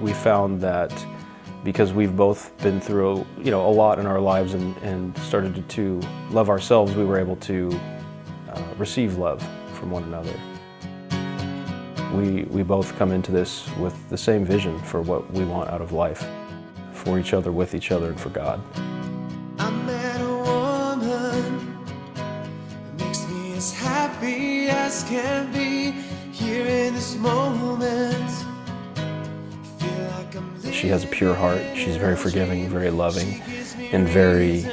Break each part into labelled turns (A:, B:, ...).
A: we found that because we've both been through a lot in our lives and started to love ourselves, we were able to receive love from one another. We both come into this with the same vision for what we want out of life, for each other, with each other, and for God.
B: I met a woman that makes me as happy as can be here in this moment. Feel like I'm
A: She has a pure heart. She's very forgiving, very loving, and very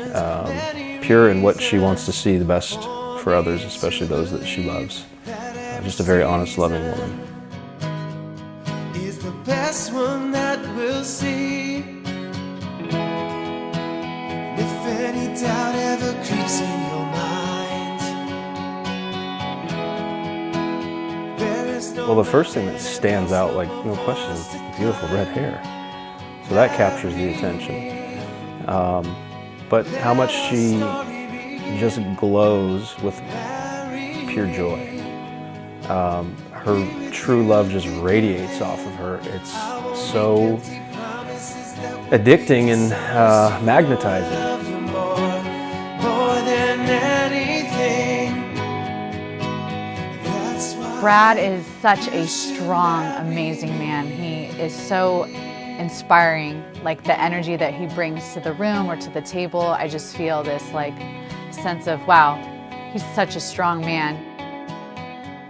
A: pure in what she wants to see the best for others, especially those that she loves. Just a very honest, loving woman.
B: Is the best one that we'll see. If any doubt ever creeps in your mind, there is no.
A: Well, the first thing that stands out, like no question, is the beautiful red hair. So that captures the attention. But how much she just glows with pure joy. Her true love just radiates off of her. It's so addicting and magnetizing.
C: Brad is such a strong, amazing man. He is so inspiring, like the energy that he brings to the room or to the table. I just feel this sense of, wow, he's such a strong man.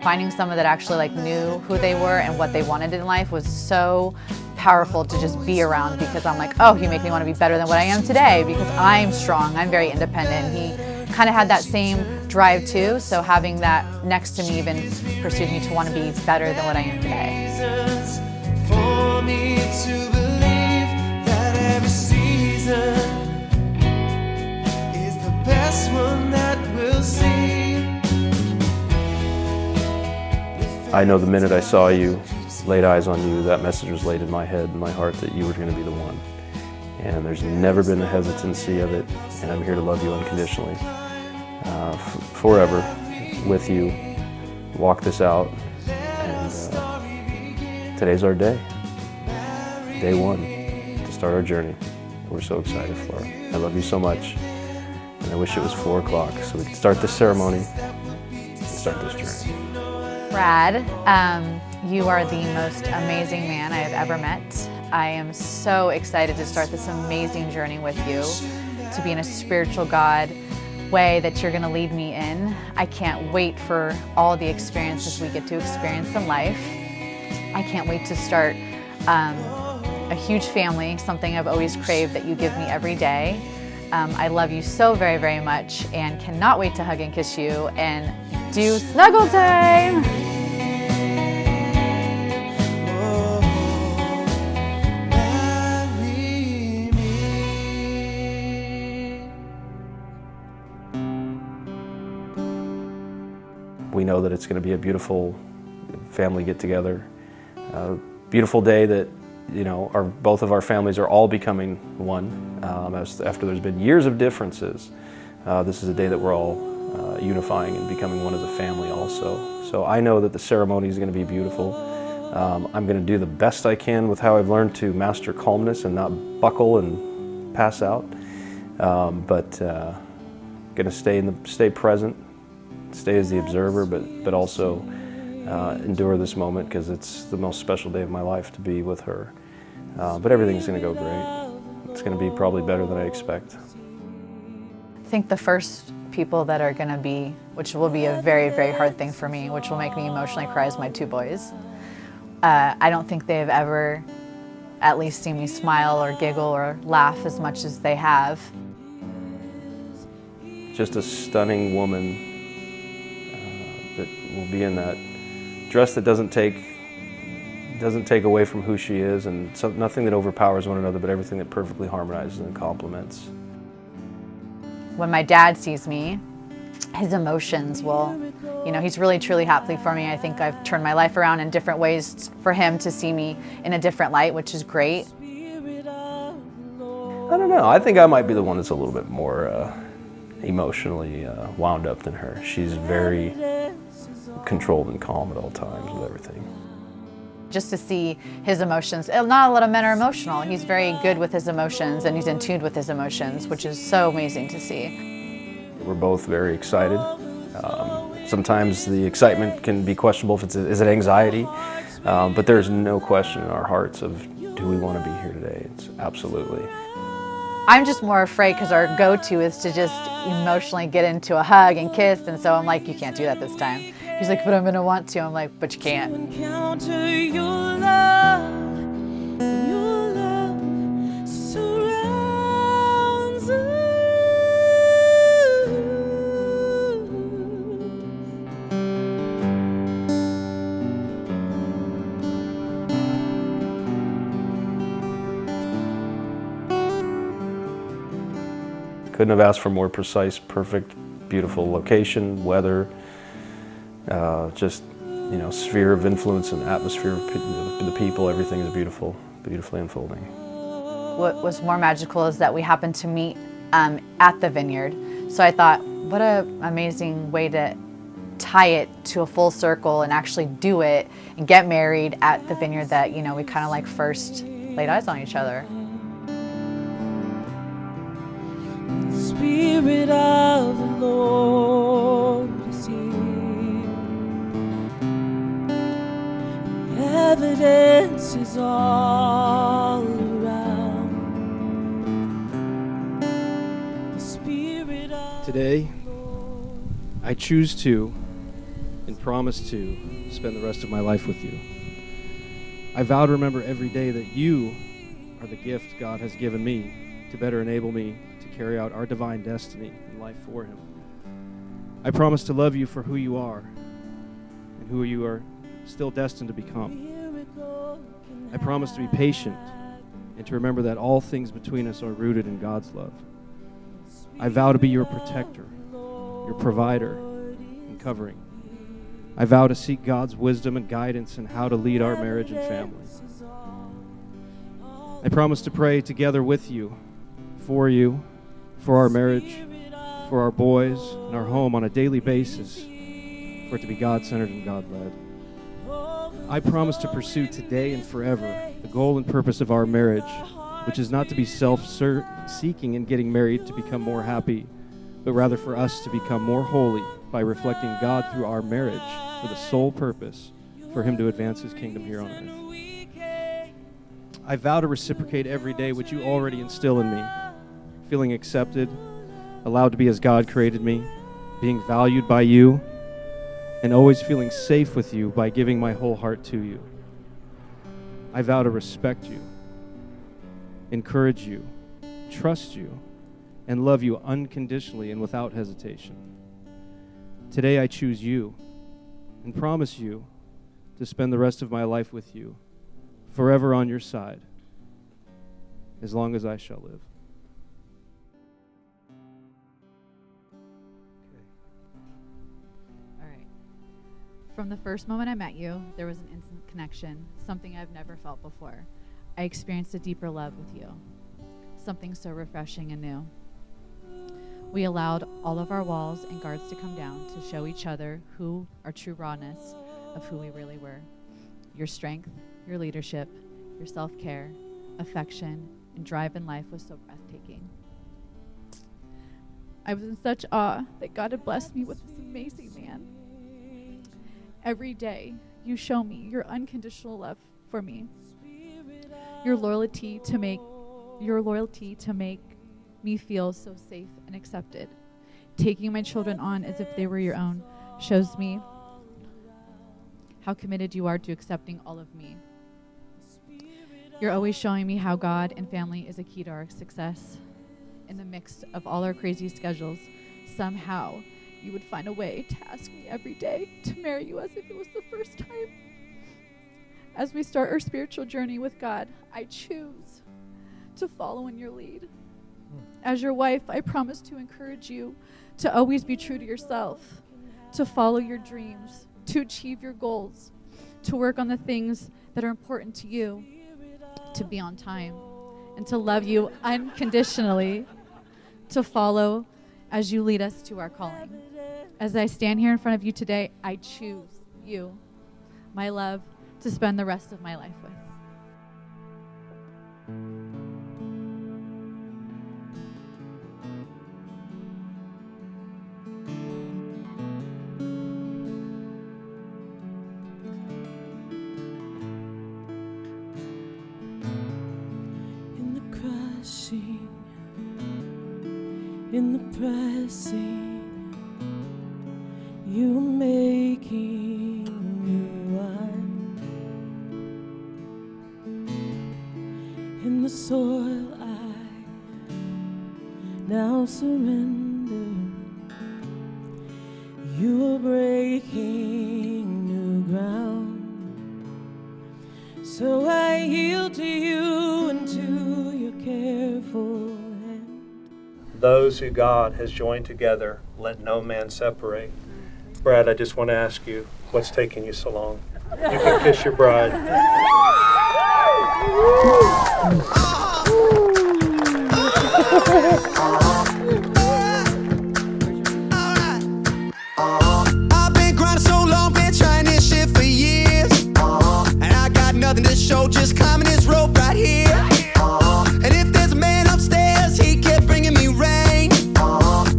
C: Finding someone that actually knew who they were and what they wanted in life was so powerful to just be around, because I'm like, oh, you make me want to be better than what I am today because I'm strong, I'm very independent. He kind of had that same drive too, so having that next to me even pursued me to want to be better than what I am today.
B: For me to believe that every season is the best one that we'll see.
A: I know the minute I saw you, laid eyes on you, that message was laid in my head and my heart that you were going to be the one. And there's never been a hesitancy of it, and I'm here to love you unconditionally. Forever, with you, walk this out, and today's our day. Day one, to start our journey. We're so excited for it. I love you so much, and I wish it was 4 o'clock so we could start this ceremony and start this journey.
C: Brad, you are the most amazing man I have ever met. I am so excited to start this amazing journey with you, to be in a spiritual God way that you're going to lead me in. I can't wait for all the experiences we get to experience in life. I can't wait to start a huge family, something I've always craved that you give me every day. I love you so very, very much and cannot wait to hug and kiss you and do snuggle time.
A: We know that it's going to be a beautiful family get-together, beautiful day that both of our families are all becoming one. After there's been years of differences, this is a day that we're all unifying and becoming one as a family also. So I know that the ceremony is going to be beautiful. I'm going to do the best I can with how I've learned to master calmness and not buckle and pass out. But going to stay present, stay as the observer, but also endure this moment because it's the most special day of my life to be with her. But everything's going to go great. It's going to be probably better than I expect.
C: I think the first people that are going to be, which will be a very, very hard thing for me, which will make me emotionally cry, is my 2 boys. I don't think they've ever at least seen me smile or giggle or laugh as much as they have.
A: Just a stunning woman that will be in that dress that doesn't take away from who she is, and nothing that overpowers one another, but everything that perfectly harmonizes and complements.
C: When my dad sees me, his emotions will, he's really truly happy for me. I think I've turned my life around in different ways for him to see me in a different light, which is great.
A: I don't know. I think I might be the one that's a little bit more emotionally wound up than her. She's very controlled and calm at all times with everything.
C: Just to see his emotions. Not a lot of men are emotional. He's very good with his emotions, and he's in tune with his emotions, which is so amazing to see.
A: We're both very excited. Sometimes the excitement can be questionable if is it anxiety, but there's no question in our hearts of, do we want to be here today? It's absolutely.
C: I'm just more afraid because our go-to is to just emotionally get into a hug and kiss, and so I'm like, you can't do that this time. He's like, but I'm gonna want to. I'm like, but you can't.
B: Encounter your love surrounds us.
A: Couldn't have asked for more precise, perfect, beautiful location, weather, just, you know, sphere of influence and atmosphere of the people. Everything is beautiful, beautifully unfolding.
C: What was more magical is that we happened to meet at the Vineyard. So I thought, what an amazing way to tie it to a full circle and actually do it and get married at the Vineyard that, you know, we kind of like first laid eyes on each other.
B: The Spirit of the Lord is here. Evidence is all around. The Spirit of
D: Today, I choose to and promise to spend the rest of my life with you. I vow to remember every day that you are the gift God has given me to better enable me to carry out our divine destiny in life for Him. I promise to love you for who you are and who you are still destined to become. I promise to be patient and to remember that all things between us are rooted in God's love. I vow to be your protector, your provider, and covering. I vow to seek God's wisdom and guidance in how to lead our marriage and family. I promise to pray together with you, for our marriage, for our boys, and our home on a daily basis, for it to be God-centered and God-led. I promise to pursue today and forever the goal and purpose of our marriage, which is not to be self-seeking and getting married to become more happy, but rather for us to become more holy by reflecting God through our marriage for the sole purpose for Him to advance His kingdom here on earth. I vow to reciprocate every day what you already instill in me, feeling accepted, allowed to be as God created me, being valued by you, and always feeling safe with you by giving my whole heart to you. I vow to respect you, encourage you, trust you, and love you unconditionally and without hesitation. Today I choose you and promise you to spend the rest of my life with you, forever on your side, as long as I shall live.
C: All right. From the first moment I met you, there was an instant connection, something I've never felt before. I experienced a deeper love with you, something so refreshing and new. We allowed all of our walls and guards to come down to show each other who our true rawness of who we really were. Your strength, your leadership, your self-care, affection, and drive in life was so breathtaking. I was in such awe that God had blessed me with this amazing man. Every day, you show me your unconditional love for me, your loyalty to make me feel so safe and accepted. Taking my children on as if they were your own shows me how committed you are to accepting all of me. You're always showing me how God and family is a key to our success. In the mix of all our crazy schedules, somehow you would find a way to ask me every day to marry you as if it was the first time. As we start our spiritual journey with God, I choose to follow in your lead. As your wife, I promise to encourage you to always be true to yourself, to follow your dreams, to achieve your goals, to work on the things that are important to you, to be on time, and to love you unconditionally, to follow as you lead us to our calling. As I stand here in front of you today, I choose you, my love,
E: to spend the rest of my life with.
B: In the crushing, in the pressing, you are making new wine. In the soil I now surrender, you are breaking new ground. So I yield to you and to your careful hand.
F: Those who God has joined together, let no man separate. Brad, I just want to ask you, what's taking you so long? You can kiss your bride.
B: I've been grinding so long, been trying this shit for years. And I got nothing to show, just climbing this rope right here. And if there's a man upstairs, he kept bringing me rain.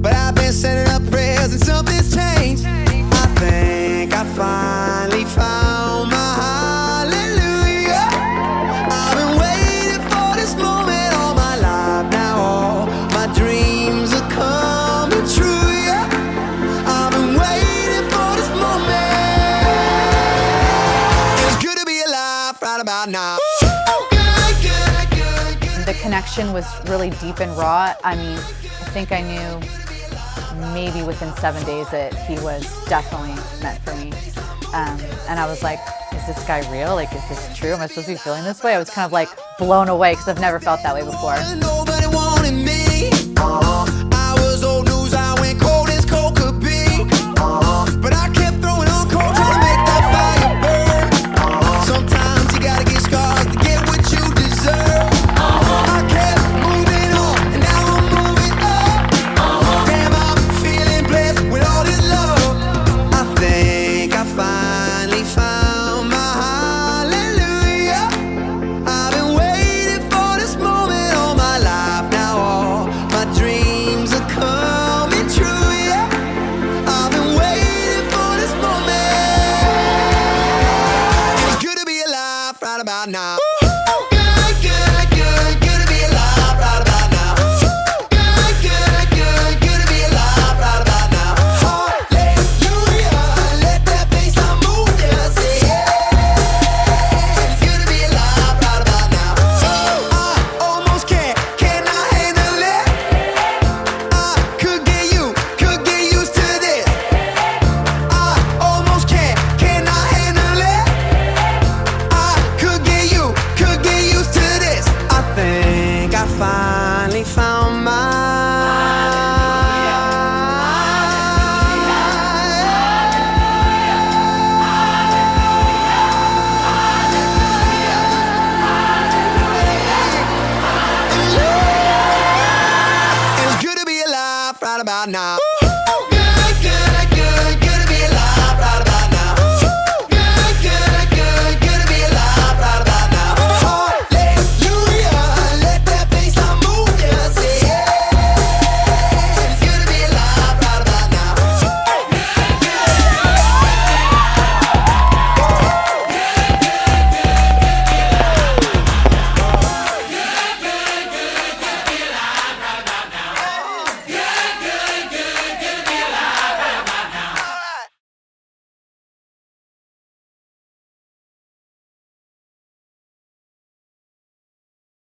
B: But I've been sending up prayers and something's changed. I think I finally found my hallelujah. I've been waiting for this moment all my life. Now all my dreams are coming true, yeah. I've been waiting for this moment. It's good to be alive right about now.
C: The connection was really deep and raw. I mean, I think I knew maybe within 7 days that he was definitely meant for me. And I was like, is this guy real? Like, is this true? Am I supposed to be feeling this way? I was kind of like blown away because I've never felt that way before.
B: Nobody wanted me. I was old news, I went cold as cold could be. But I kept throwing on cold, trying to make that fire burn. Sometimes you gotta get scars to get what you deserve. I kept moving on, and now I'm moving up. Damn, I'm feeling blessed with all this love. I think I finally found my hallelujah. I've been waiting for this moment all my life. Now all my dreams are coming true, yeah. I've been waiting for this moment. It's good to be alive right about now. Good, good, good, good to be alive right about now. Good, good, good, good to be alive right about now. Hallelujah, let that bass line move, yeah, say yeah. It's good to be alive right about now. I almost can't, cannot handle it. I could get used to this. I almost can't, cannot handle it. I could get used to this. I think I finally found It's good to be alive right about now.